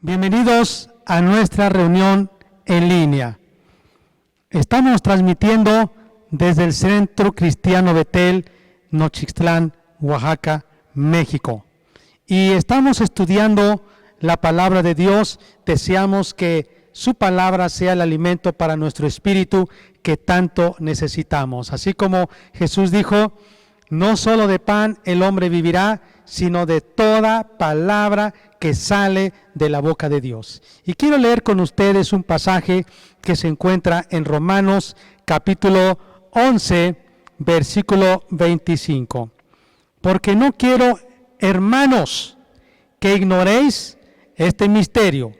Bienvenidos a nuestra reunión en línea. Estamos transmitiendo desde el Centro Cristiano Betel, Nochixtlán, Oaxaca, México. Y estamos estudiando la palabra de Dios. Deseamos que su palabra sea el alimento para nuestro espíritu que tanto necesitamos. Así como Jesús dijo, no solo de pan el hombre vivirá, sino de toda palabra que sale de la boca de Dios. Y quiero leer con ustedes un pasaje que se encuentra en Romanos capítulo 11, versículo 25. Porque no quiero, hermanos, que ignoréis este misterio,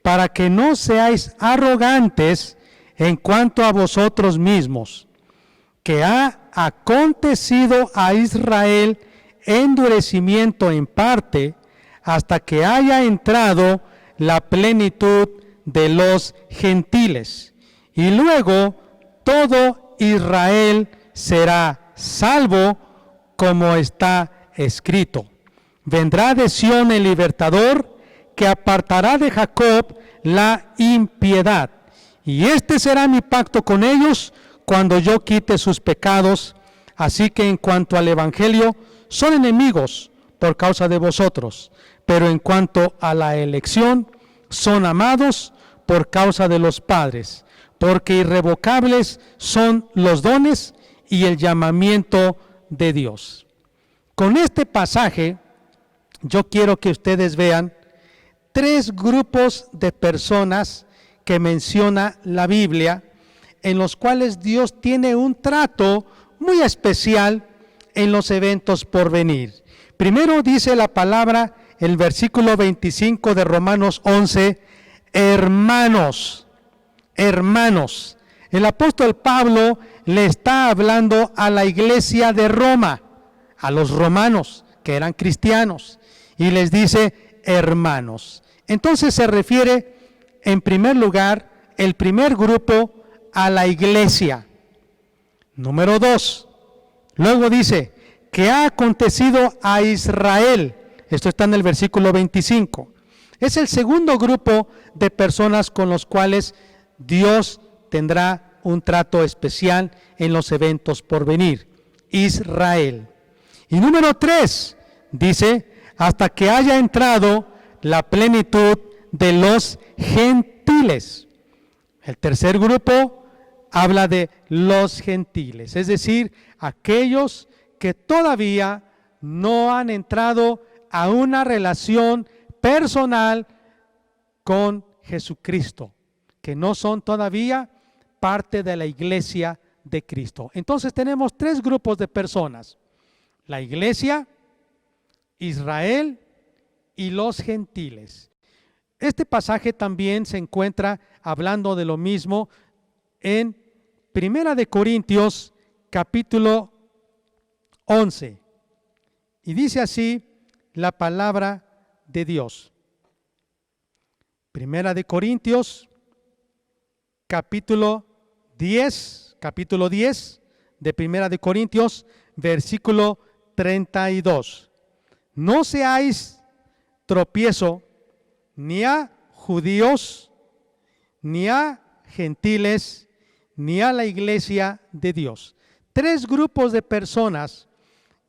para que no seáis arrogantes en cuanto a vosotros mismos, que ha acontecido a Israel endurecimiento en parte, hasta que haya entrado la plenitud de los gentiles. Y luego todo Israel será salvo, como está escrito. Vendrá de Sión el libertador, que apartará de Jacob la impiedad. Y este será mi pacto con ellos, cuando yo quite sus pecados. Así que en cuanto al evangelio, son enemigos por causa de vosotros, pero en cuanto a la elección, son amados por causa de los padres, porque irrevocables son los dones y el llamamiento de Dios. Con este pasaje, yo quiero que ustedes vean tres grupos de personas que menciona la Biblia, en los cuales Dios tiene un trato muy especial en los eventos por venir. Primero dice la palabra, el versículo 25 de Romanos 11, hermanos, hermanos. El apóstol Pablo le está hablando a la iglesia de Roma, a los romanos que eran cristianos, y les dice hermanos. Entonces se refiere en primer lugar, el primer grupo, a la iglesia. Número 2, luego dice que ha acontecido a Israel. Esto está en el versículo 25. Es el segundo grupo de personas con los cuales Dios tendrá un trato especial en los eventos por venir. Israel. Y número 3, dice, hasta que haya entrado la plenitud de los gentiles. El tercer grupo habla de los gentiles, es decir, aquellos que todavía no han entrado a una relación personal con Jesucristo, que no son todavía parte de la iglesia de Cristo. Entonces tenemos tres grupos de personas: la iglesia, Israel y los gentiles. Este pasaje también se encuentra hablando de lo mismo en Primera de Corintios capítulo 11. Y dice así la palabra de Dios. Primera de Corintios capítulo 10 de Primera de Corintios, versículo 32. No seáis tropiezo ni a judíos, ni a gentiles, ni a la iglesia de Dios. Tres grupos de personas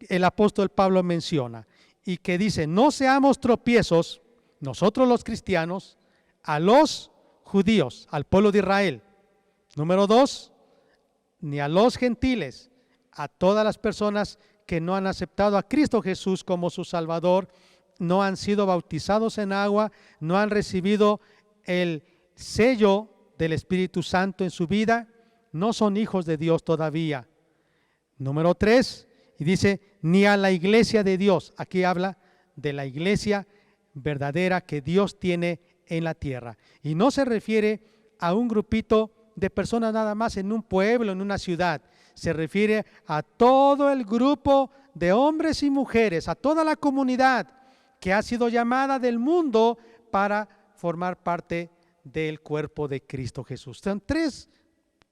el apóstol Pablo menciona y que dice, no seamos tropiezos, nosotros los cristianos, a los judíos, al pueblo de Israel. Número 2, ni a los gentiles, a todas las personas que no han aceptado a Cristo Jesús como su Salvador, no han sido bautizados en agua, no han recibido el sello del Espíritu Santo en su vida, no son hijos de Dios todavía. Número 3, y dice, ni a la iglesia de Dios. Aquí habla de la iglesia verdadera que Dios tiene en la tierra. Y no se refiere a un grupito de personas nada más en un pueblo, en una ciudad. Se refiere a todo el grupo de hombres y mujeres, a toda la comunidad que ha sido llamada del mundo para formar parte del cuerpo de Cristo Jesús. Son tres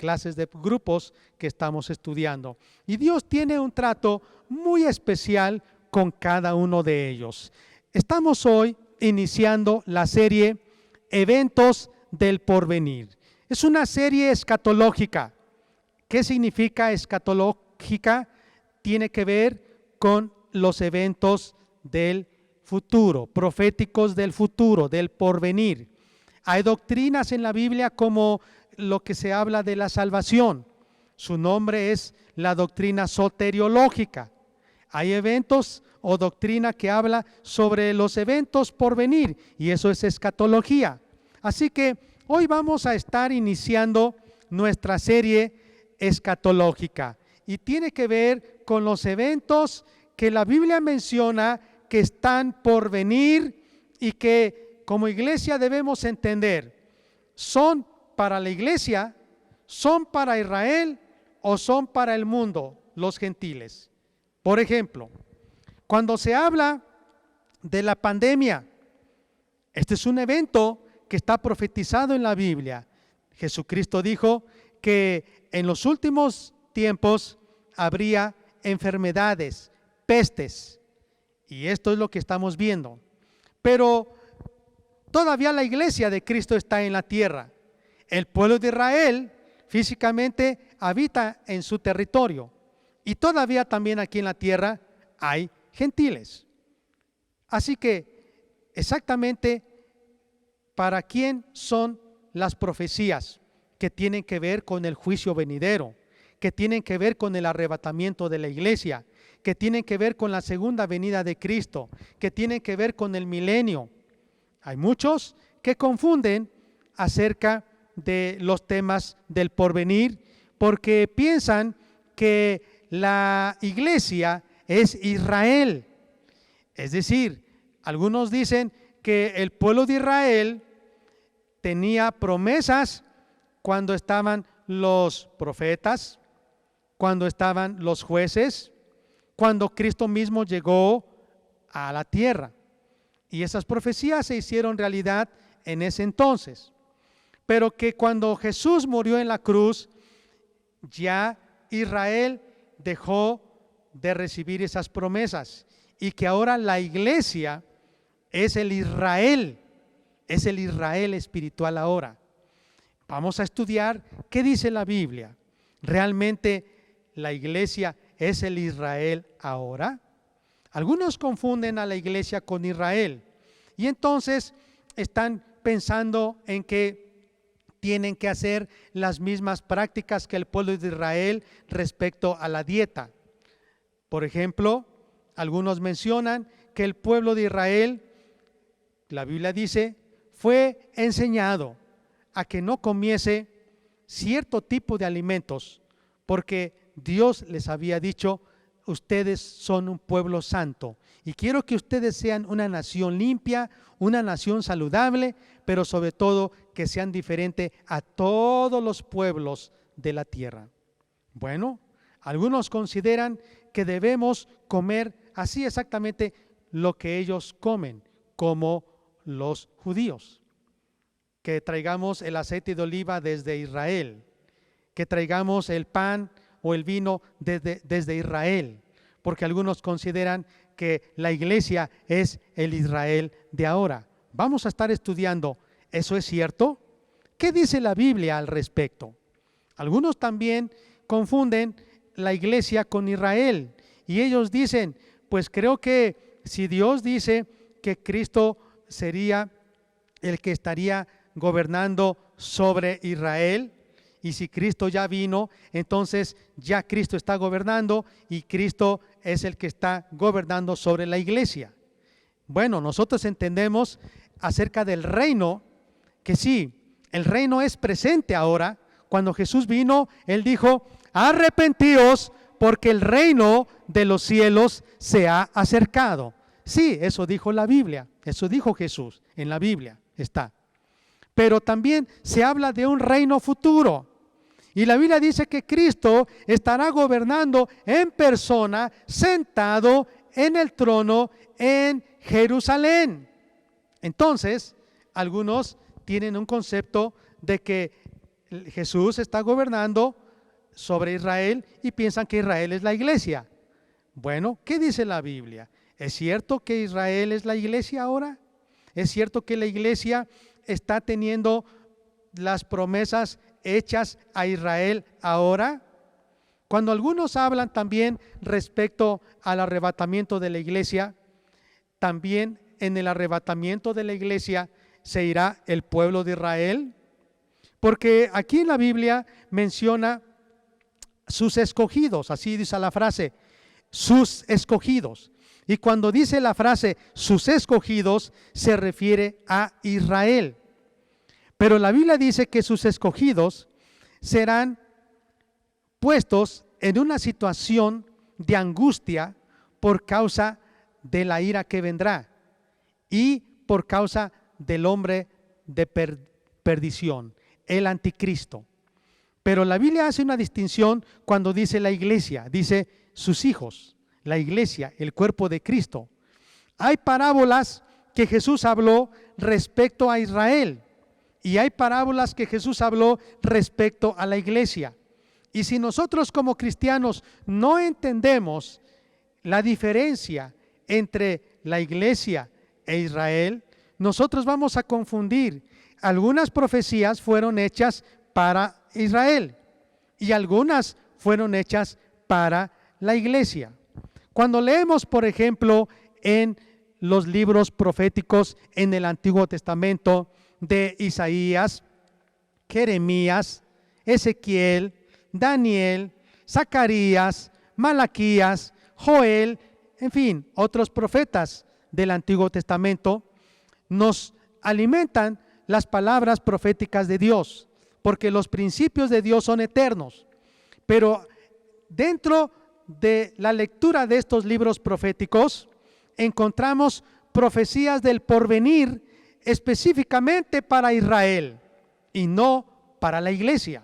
clases de grupos que estamos estudiando. Y Dios tiene un trato muy especial con cada uno de ellos. Estamos hoy iniciando la serie Eventos del Porvenir. Es una serie escatológica. ¿Qué significa escatológica? Tiene que ver con los eventos del futuro, proféticos del futuro, del porvenir. Hay doctrinas en la Biblia como lo que se habla de la salvación. Su nombre es la doctrina soteriológica. Hay eventos o doctrina que habla sobre los eventos por venir, y eso es escatología. Así que hoy vamos a estar iniciando nuestra serie escatológica y tiene que ver con los eventos que la Biblia menciona que están por venir y que como iglesia debemos entender. ¿Son para la iglesia? ¿Son para Israel? ¿O son para el mundo, los gentiles? Por ejemplo, cuando se habla de la pandemia, este es un evento que está profetizado en la Biblia. Jesucristo dijo que en los últimos tiempos habría enfermedades, pestes, y esto es lo que estamos viendo. Pero todavía la iglesia de Cristo está en la tierra. El pueblo de Israel físicamente habita en su territorio, y todavía también aquí en la tierra hay gentiles. Así que exactamente para quién son las profecías que tienen que ver con el juicio venidero, que tienen que ver con el arrebatamiento de la iglesia, que tienen que ver con la segunda venida de Cristo, que tienen que ver con el milenio. Hay muchos que confunden acerca de los temas del porvenir porque piensan que la iglesia es Israel. Es decir, algunos dicen que el pueblo de Israel tenía promesas cuando estaban los profetas, cuando estaban los jueces, cuando Cristo mismo llegó a la tierra. Y esas profecías se hicieron realidad en ese entonces. Pero que cuando Jesús murió en la cruz, ya Israel dejó de recibir esas promesas y que ahora la iglesia es el Israel espiritual ahora. Vamos a estudiar qué dice la Biblia. ¿Realmente la iglesia es el Israel ahora? Algunos confunden a la iglesia con Israel y entonces están pensando en que tienen que hacer las mismas prácticas que el pueblo de Israel respecto a la dieta. Por ejemplo, algunos mencionan que el pueblo de Israel, la Biblia dice, fue enseñado a que no comiese cierto tipo de alimentos, porque Dios les había dicho, ustedes son un pueblo santo y quiero que ustedes sean una nación limpia, una nación saludable, pero sobre todo que sean diferentes a todos los pueblos de la tierra. Bueno, algunos consideran que debemos comer así exactamente lo que ellos comen, como los judíos, que traigamos el aceite de oliva desde Israel, que traigamos el pan o el vino desde Israel, porque algunos consideran que la iglesia es el Israel de ahora. Vamos a estar estudiando, ¿eso es cierto? ¿Qué dice la Biblia al respecto? Algunos también confunden la iglesia con Israel y ellos dicen, pues creo que si Dios dice que Cristo sería el que estaría gobernando sobre Israel, y si Cristo ya vino, entonces ya Cristo está gobernando y Cristo es el que está gobernando sobre la iglesia. Bueno, nosotros entendemos acerca del reino que sí, el reino es presente ahora. Cuando Jesús vino, Él dijo, arrepentíos porque el reino de los cielos se ha acercado. Sí, eso dijo la Biblia, eso dijo Jesús, en la Biblia está. Pero también se habla de un reino futuro. Y la Biblia dice que Cristo estará gobernando en persona, sentado en el trono en Jerusalén. Entonces, algunos tienen un concepto de que Jesús está gobernando sobre Israel y piensan que Israel es la iglesia. Bueno, ¿qué dice la Biblia? ¿Es cierto que Israel es la iglesia ahora? Es cierto que la iglesia está teniendo las promesas hechas a Israel ahora. Cuando algunos hablan también respecto al arrebatamiento de la iglesia, también en el arrebatamiento de la iglesia se irá el pueblo de Israel, porque aquí en la Biblia menciona sus escogidos, así dice la frase, sus escogidos. Y cuando dice la frase sus escogidos, se refiere a Israel. Pero la Biblia dice que sus escogidos serán puestos en una situación de angustia por causa de la ira que vendrá y por causa del hombre de perdición, el anticristo. Pero la Biblia hace una distinción cuando dice la iglesia, dice sus hijos, la iglesia, el cuerpo de Cristo. Hay parábolas que Jesús habló respecto a Israel y hay parábolas que Jesús habló respecto a la iglesia. Y si nosotros como cristianos no entendemos la diferencia entre la iglesia e Israel, nosotros vamos a confundir. Algunas profecías fueron hechas para Israel y algunas fueron hechas para la iglesia. Cuando leemos, por ejemplo, en los libros proféticos en el Antiguo Testamento de Isaías, Jeremías, Ezequiel, Daniel, Zacarías, Malaquías, Joel, en fin, otros profetas del Antiguo Testamento, nos alimentan las palabras proféticas de Dios, porque los principios de Dios son eternos. Pero dentro de la lectura de estos libros proféticos encontramos profecías del porvenir específicamente para Israel y no para la iglesia.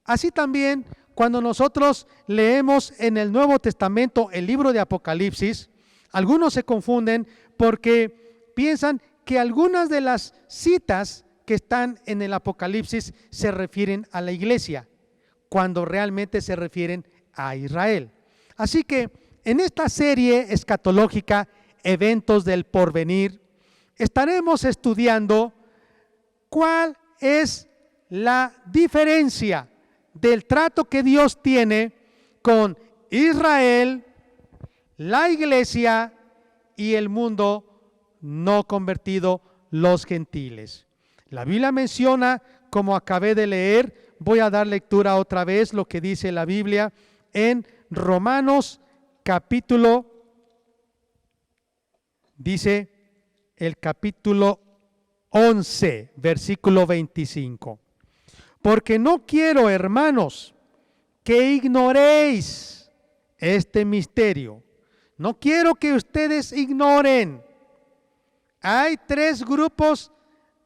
Así también, cuando nosotros leemos en el Nuevo Testamento el libro de Apocalipsis, algunos se confunden porque piensan que algunas de las citas que están en el Apocalipsis se refieren a la iglesia, cuando realmente se refieren a Israel. Así que en esta serie escatológica, Eventos del Porvenir, estaremos estudiando cuál es la diferencia del trato que Dios tiene con Israel, la iglesia y el mundo no convertido, los gentiles. La Biblia menciona, como acabé de leer, voy a dar lectura otra vez lo que dice la Biblia en Romanos capítulo, dice el capítulo 11, versículo 25. Porque no quiero, hermanos, que ignoréis este misterio. No quiero que ustedes ignoren. Hay tres grupos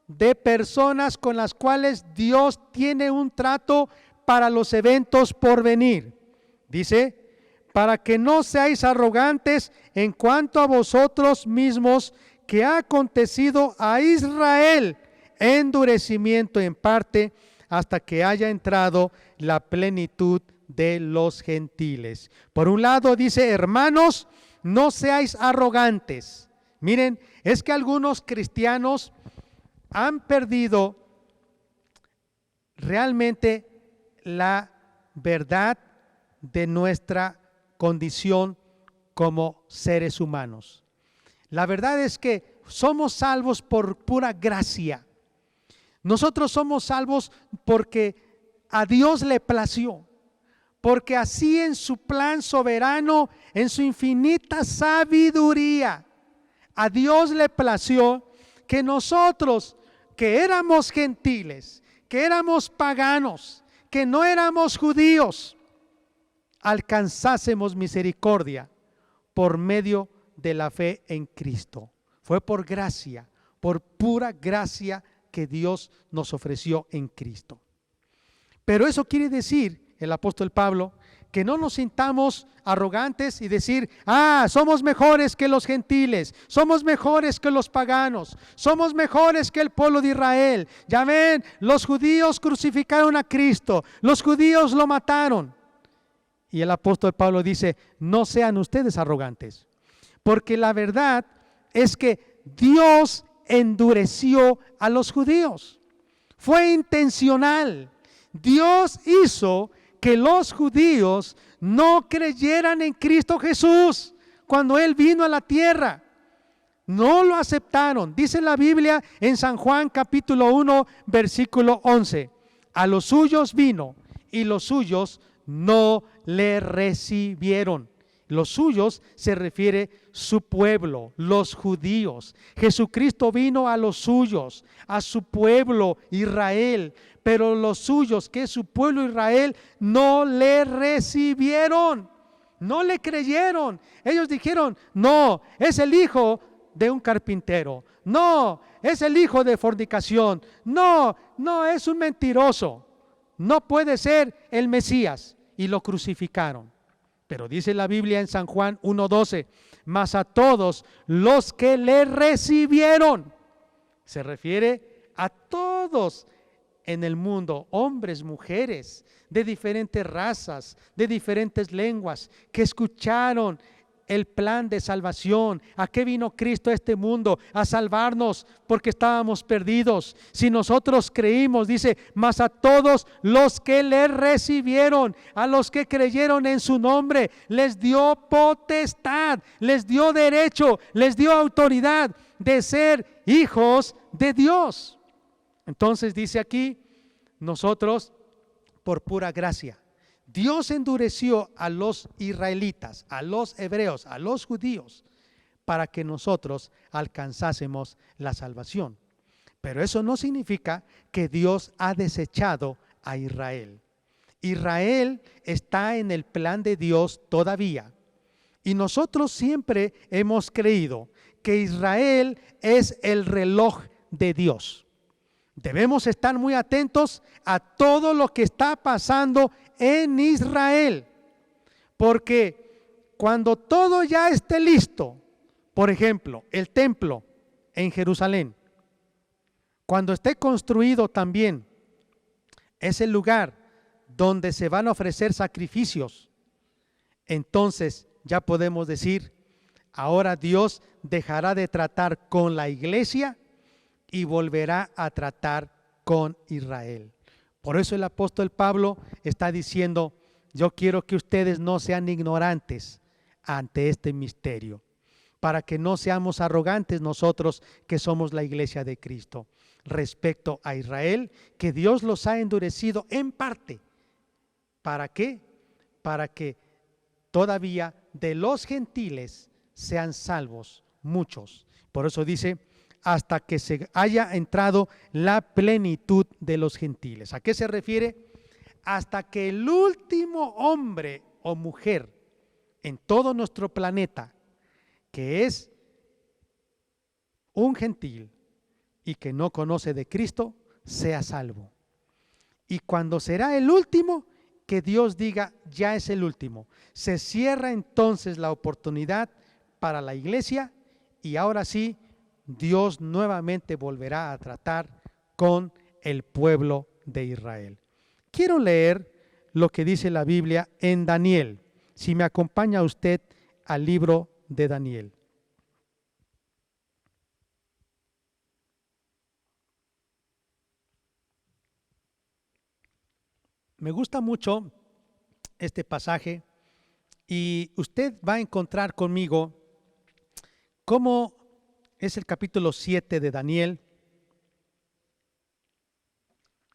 de personas con las cuales Dios tiene un trato para los eventos por venir. Dice, para que no seáis arrogantes en cuanto a vosotros mismos, que ha acontecido a Israel endurecimiento en parte, hasta que haya entrado la plenitud de los gentiles. Por un lado dice, hermanos, no seáis arrogantes. Miren, es que algunos cristianos han perdido realmente la verdad de nuestra condición como seres humanos. La verdad es que somos salvos por pura gracia. Nosotros somos salvos porque a Dios le plació, porque así en su plan soberano, en su infinita sabiduría, a Dios le plació que nosotros, que éramos gentiles, que éramos paganos, que no éramos judíos, alcanzásemos misericordia por medio de la fe en Cristo. Fue por gracia, por pura gracia que Dios nos ofreció en Cristo. Pero eso quiere decir, el apóstol Pablo, que no nos sintamos arrogantes y decir, somos mejores que los gentiles, somos mejores que los paganos, somos mejores que el pueblo de Israel. Ya ven, los judíos crucificaron a Cristo, los judíos lo mataron. Y el apóstol Pablo dice, no sean ustedes arrogantes, porque la verdad es que Dios endureció a los judíos. Fue intencional. Dios hizo que los judíos no creyeran en Cristo Jesús cuando Él vino a la tierra. No lo aceptaron. Dice la Biblia en San Juan capítulo 1, versículo 11. A los suyos vino y los suyos no le recibieron. Los suyos se refiere su pueblo, los judíos. Jesucristo vino a los suyos, a su pueblo Israel, pero los suyos, que es su pueblo Israel, no le recibieron, no le creyeron. Ellos dijeron: no, es el hijo de un carpintero, no, es el hijo de fornicación, no, es un mentiroso, no puede ser el Mesías, y lo crucificaron. Pero dice la Biblia en San Juan 1:12, mas a todos los que le recibieron, se refiere a todos en el mundo, hombres, mujeres, de diferentes razas, de diferentes lenguas, que escucharon el plan de salvación. ¿A qué vino Cristo a este mundo? A salvarnos, porque estábamos perdidos. Si nosotros creímos, dice, mas a todos los que le recibieron, a los que creyeron en su nombre, les dio potestad, les dio derecho, les dio autoridad de ser hijos de Dios. Entonces dice aquí, nosotros por pura gracia, Dios endureció a los israelitas, a los hebreos, a los judíos, para que nosotros alcanzásemos la salvación. Pero eso no significa que Dios ha desechado a Israel. Israel está en el plan de Dios todavía. Y nosotros siempre hemos creído que Israel es el reloj de Dios. Debemos estar muy atentos a todo lo que está pasando en Israel, porque cuando todo ya esté listo, por ejemplo, el templo en Jerusalén, cuando esté construido también, es el lugar donde se van a ofrecer sacrificios, entonces ya podemos decir, ahora Dios dejará de tratar con la iglesia y volverá a tratar con Israel. Por eso el apóstol Pablo está diciendo, yo quiero que ustedes no sean ignorantes ante este misterio, para que no seamos arrogantes nosotros que somos la iglesia de Cristo, respecto a Israel, que Dios los ha endurecido en parte. ¿Para qué? Para que todavía de los gentiles sean salvos muchos. Por eso dice, hasta que se haya entrado la plenitud de los gentiles. ¿A qué se refiere? Hasta que el último hombre o mujer en todo nuestro planeta, que es un gentil y que no conoce de Cristo, sea salvo. Y cuando será el último, que Dios diga, ya es el último. Se cierra entonces la oportunidad para la iglesia y ahora sí, Dios nuevamente volverá a tratar con el pueblo de Israel. Quiero leer lo que dice la Biblia en Daniel. Si me acompaña usted al libro de Daniel. Me gusta mucho este pasaje y usted va a encontrar conmigo cómo es el capítulo 7 de Daniel.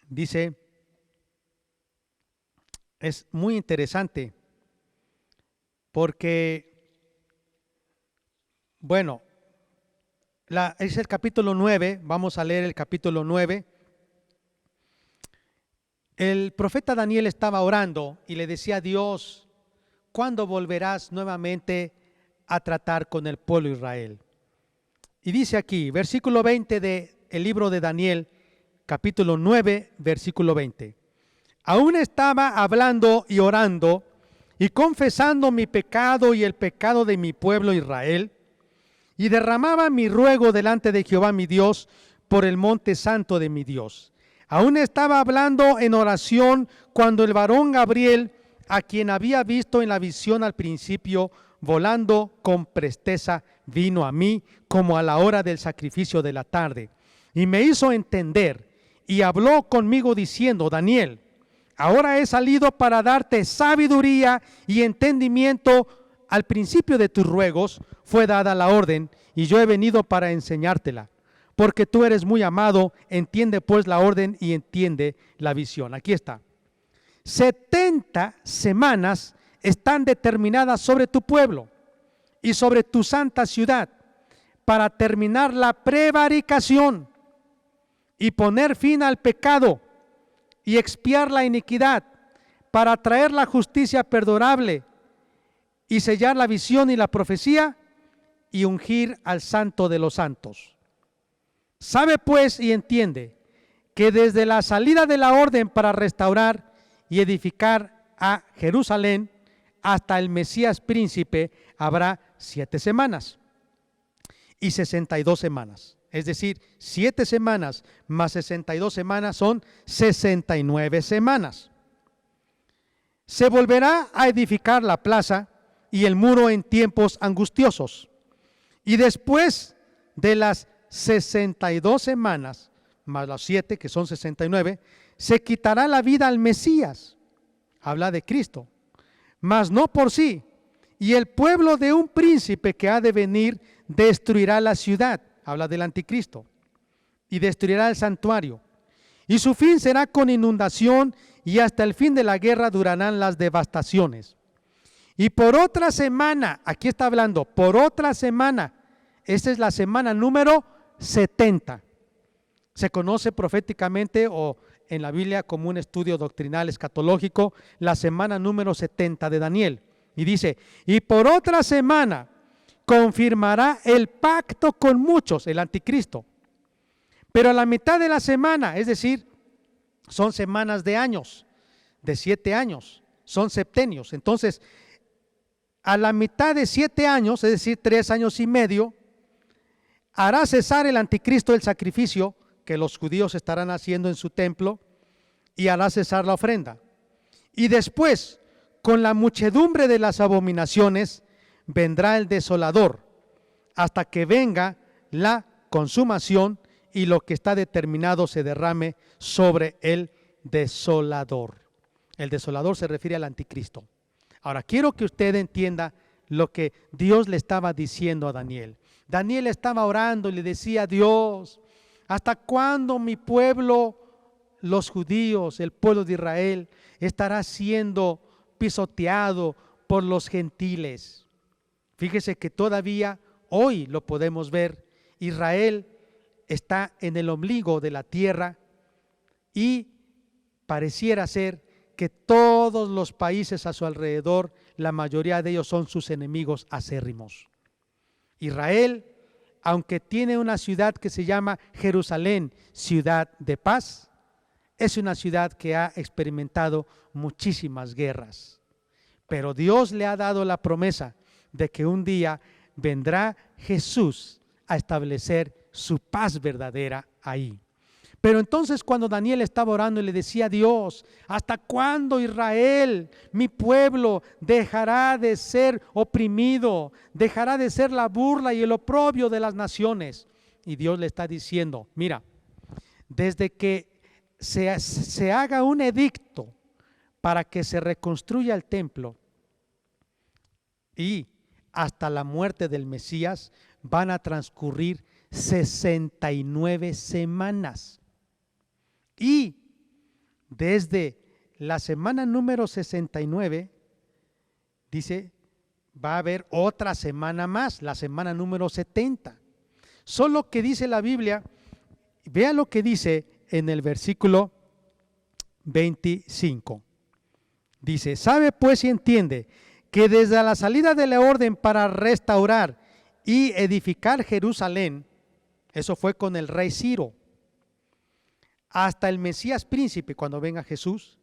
Dice, es muy interesante porque, bueno, es el capítulo 9, vamos a leer el capítulo 9. El profeta Daniel estaba orando y le decía a Dios, ¿cuándo volverás nuevamente a tratar con el pueblo de Israel? Y dice aquí, versículo 20 del libro de Daniel, capítulo 9, versículo 20. Aún estaba hablando y orando y confesando mi pecado y el pecado de mi pueblo Israel, y derramaba mi ruego delante de Jehová mi Dios por el monte santo de mi Dios. Aún estaba hablando en oración cuando el varón Gabriel, a quien había visto en la visión al principio, volando con presteza, vino a mí como a la hora del sacrificio de la tarde. Y me hizo entender y habló conmigo diciendo: Daniel, ahora he salido para darte sabiduría y entendimiento. Al principio de tus ruegos fue dada la orden, y yo he venido para enseñártela. Porque tú eres muy amado, entiende pues la orden y entiende la visión. Aquí está. 70 semanas están determinadas sobre tu pueblo y sobre tu santa ciudad para terminar la prevaricación y poner fin al pecado y expiar la iniquidad, para traer la justicia perdurable y sellar la visión y la profecía y ungir al santo de los santos. Sabe pues y entiende que desde la salida de la orden para restaurar y edificar a Jerusalén hasta el Mesías príncipe habrá 7 semanas y 62 semanas. Es decir, 7 semanas más 62 semanas son 69 semanas. Se volverá a edificar la plaza y el muro en tiempos angustiosos. Y después de las 62 semanas, más las 7, que son 69, se quitará la vida al Mesías. Habla de Cristo, mas no por sí. Y el pueblo de un príncipe que ha de venir destruirá la ciudad. Habla del anticristo. Y destruirá el santuario. Y su fin será con inundación, y hasta el fin de la guerra durarán las devastaciones. Y por otra semana, aquí está hablando, por otra semana, esta es la semana número 70. Se conoce proféticamente o en la Biblia como un estudio doctrinal escatológico, la semana número 70 de Daniel. Y dice: y por otra semana confirmará el pacto con muchos, el anticristo. Pero a la mitad de la semana, es decir, son semanas de años, de 7 años, son septenios. Entonces, a la mitad de 7 años, es decir, 3 años y medio, hará cesar el anticristo el sacrificio que los judíos estarán haciendo en su templo, y hará cesar la ofrenda. Y después, con la muchedumbre de las abominaciones, vendrá el desolador, hasta que venga la consumación y lo que está determinado se derrame sobre el desolador. El desolador se refiere al anticristo. Ahora, quiero que usted entienda lo que Dios le estaba diciendo a Daniel. Daniel estaba orando y le decía a Dios: ¿hasta cuándo mi pueblo, los judíos, el pueblo de Israel, estará siendo pisoteado por los gentiles? Fíjese que todavía hoy lo podemos ver. Israel está en el ombligo de la tierra y pareciera ser que todos los países a su alrededor, la mayoría de ellos son sus enemigos acérrimos. Israel, aunque tiene una ciudad que se llama Jerusalén, ciudad de paz, es una ciudad que ha experimentado muchísimas guerras. Pero Dios le ha dado la promesa de que un día vendrá Jesús a establecer su paz verdadera ahí. Pero entonces, cuando Daniel estaba orando y le decía a Dios: ¿hasta cuándo Israel, mi pueblo, dejará de ser oprimido, dejará de ser la burla y el oprobio de las naciones? Y Dios le está diciendo: mira, desde que se haga un edicto para que se reconstruya el templo y hasta la muerte del Mesías, van a transcurrir 69 semanas. Y desde la semana número 69, dice, va a haber otra semana más, la semana número 70. Solo que dice la Biblia, vea lo que dice en el versículo 25. Dice: sabe pues y entiende que desde la salida de la orden para restaurar y edificar Jerusalén, eso fue con el rey Ciro, hasta el Mesías príncipe, cuando venga Jesús,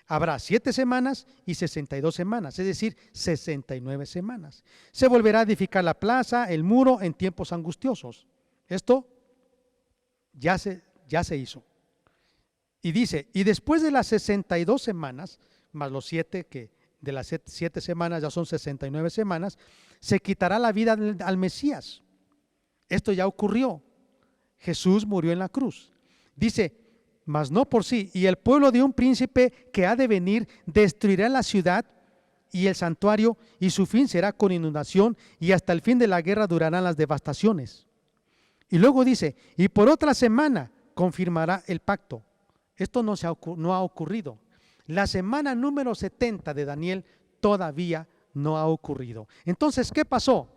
habrá 7 semanas y 62 semanas, es decir, 69 semanas. Se volverá a edificar la plaza, el muro en tiempos angustiosos. Esto ya se hizo. Y dice: y después de las 62 semanas, más los 7 que de las 7 semanas, ya son 69 semanas, se quitará la vida al Mesías. Esto ya ocurrió. Jesús murió en la cruz. Dice, mas no por sí, y el pueblo de un príncipe que ha de venir destruirá la ciudad y el santuario, y su fin será con inundación, y hasta el fin de la guerra durarán las devastaciones. Y luego dice, y por otra semana confirmará el pacto. Esto no ha ocurrido. La semana número 70 de Daniel todavía no ha ocurrido. Entonces, ¿qué pasó?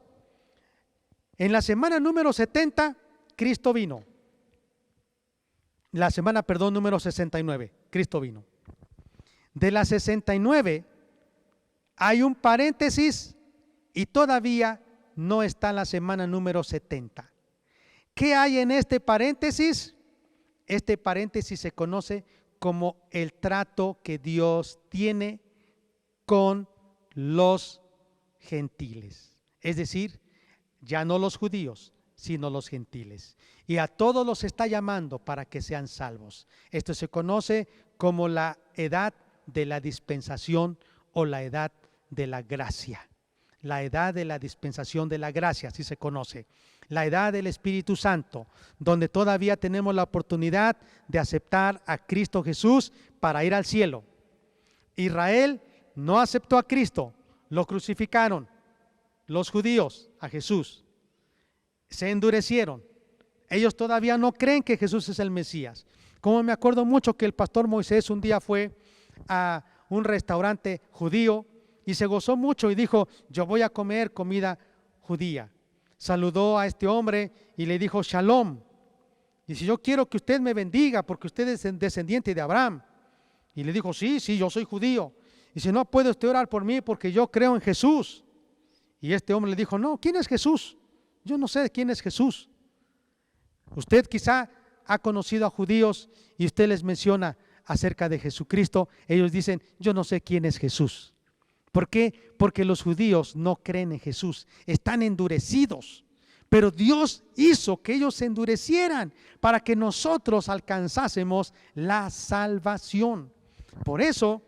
En la semana número 70, Cristo vino. La semana, número 69, Cristo vino. De la 69 hay un paréntesis y todavía no está la semana número 70. ¿Qué hay en este paréntesis? Este paréntesis se conoce como el trato que Dios tiene con los gentiles. Es decir, ya no los judíos, sino los gentiles. Y a todos los está llamando para que sean salvos. Esto se conoce como la edad de la dispensación o la edad de la gracia. La edad de la dispensación de la gracia, así se conoce. La edad del Espíritu Santo, donde todavía tenemos la oportunidad de aceptar a Cristo Jesús para ir al cielo. Israel no aceptó a Cristo, lo crucificaron. Los judíos a Jesús se endurecieron. Ellos todavía no creen que Jesús es el Mesías. Como me acuerdo mucho que el pastor Moisés un día fue a un restaurante judío y se gozó mucho y dijo, yo voy a comer comida judía. Saludó a este hombre y le dijo, Shalom. Dice, yo quiero que usted me bendiga porque usted es descendiente de Abraham. Y le dijo, sí, yo soy judío. Dice, no puede usted orar por mí porque yo creo en Jesús. Y este hombre le dijo, no, ¿quién es Jesús? Yo no sé quién es Jesús. Usted quizá ha conocido a judíos y usted les menciona acerca de Jesucristo. Ellos dicen, yo no sé quién es Jesús. ¿Por qué? Porque los judíos no creen en Jesús, están endurecidos. Pero Dios hizo que ellos se endurecieran para que nosotros alcanzásemos la salvación. Por eso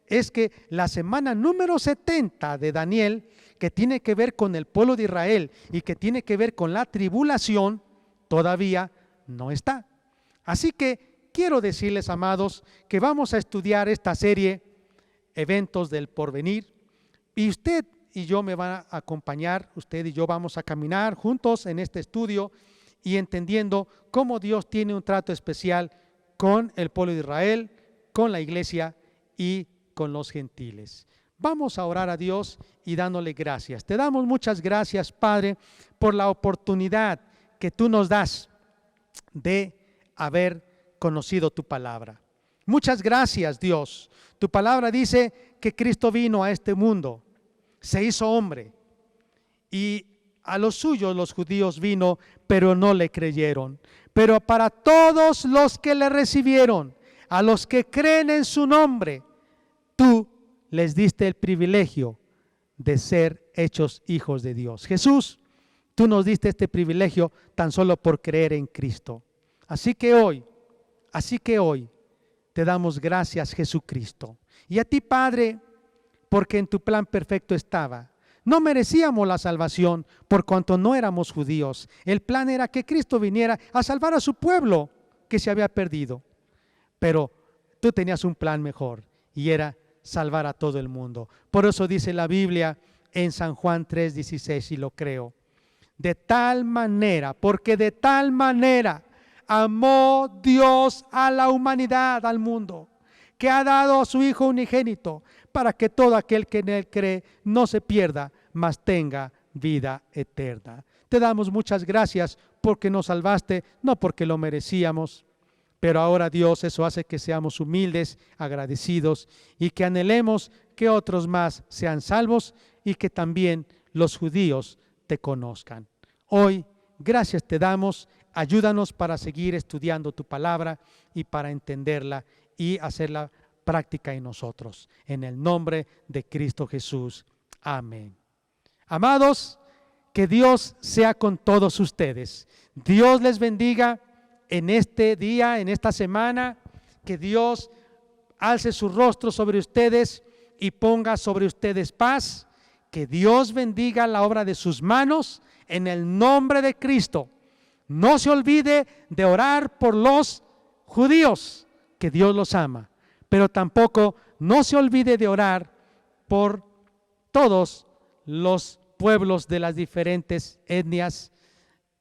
es que la semana número 70 de Daniel, que tiene que ver con el pueblo de Israel y que tiene que ver con la tribulación, todavía no está. Así que quiero decirles, amados, que vamos a estudiar esta serie, Eventos del Porvenir, y usted y yo me van a acompañar, usted y yo vamos a caminar juntos en este estudio y entendiendo cómo Dios tiene un trato especial con el pueblo de Israel, con la iglesia y con los gentiles. Vamos a orar a Dios y dándole gracias. Te damos muchas gracias, Padre, por la oportunidad que tú nos das de haber conocido tu palabra. Muchas gracias, Dios. Tu palabra dice que Cristo vino a este mundo, se hizo hombre y a los suyos, los judíos, vino, pero no le creyeron. Pero para todos los que le recibieron, a los que creen en su nombre, tú les diste el privilegio de ser hechos hijos de Dios. Jesús, tú nos diste este privilegio tan solo por creer en Cristo. Así que hoy te damos gracias, Jesucristo. Y a ti, Padre, porque en tu plan perfecto estaba. No merecíamos la salvación por cuanto no éramos judíos. El plan era que Cristo viniera a salvar a su pueblo que se había perdido. Pero tú tenías un plan mejor y era salvar a todo el mundo. Por eso dice la Biblia en San Juan 3:16, y lo creo. De tal manera, porque de tal manera amó Dios a la humanidad, al mundo, que ha dado a su Hijo unigénito, para que todo aquel que en Él cree no se pierda, mas tenga vida eterna. Te damos muchas gracias porque nos salvaste, no porque lo merecíamos, pero ahora, Dios, eso hace que seamos humildes, agradecidos y que anhelemos que otros más sean salvos y que también los judíos te conozcan. Hoy, gracias te damos, ayúdanos para seguir estudiando tu palabra y para entenderla y hacerla práctica en nosotros. En el nombre de Cristo Jesús. Amén. Amados, que Dios sea con todos ustedes. Dios les bendiga en este día, en esta semana. Que Dios alce su rostro sobre ustedes y ponga sobre ustedes paz. Que Dios bendiga la obra de sus manos en el nombre de Cristo. No se olvide de orar por los judíos, que Dios los ama, pero tampoco no se olvide de orar por todos los pueblos de las diferentes etnias,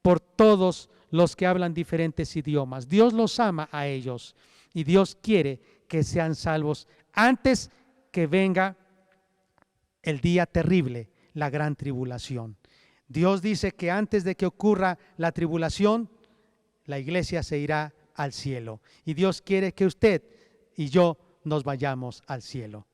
por todos los que hablan diferentes idiomas. Dios los ama a ellos y Dios quiere que sean salvos antes que venga el día terrible, la gran tribulación. Dios dice que antes de que ocurra la tribulación, la iglesia se irá al cielo. Y Dios quiere que usted y yo nos vayamos al cielo.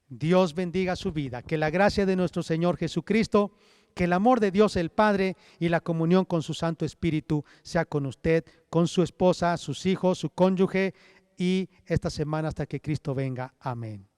Dios bendiga su vida. Que la gracia de nuestro Señor Jesucristo, que el amor de Dios el Padre y la comunión con su Santo Espíritu sea con usted, con su esposa, sus hijos, su cónyuge y esta semana hasta que Cristo venga. Amén.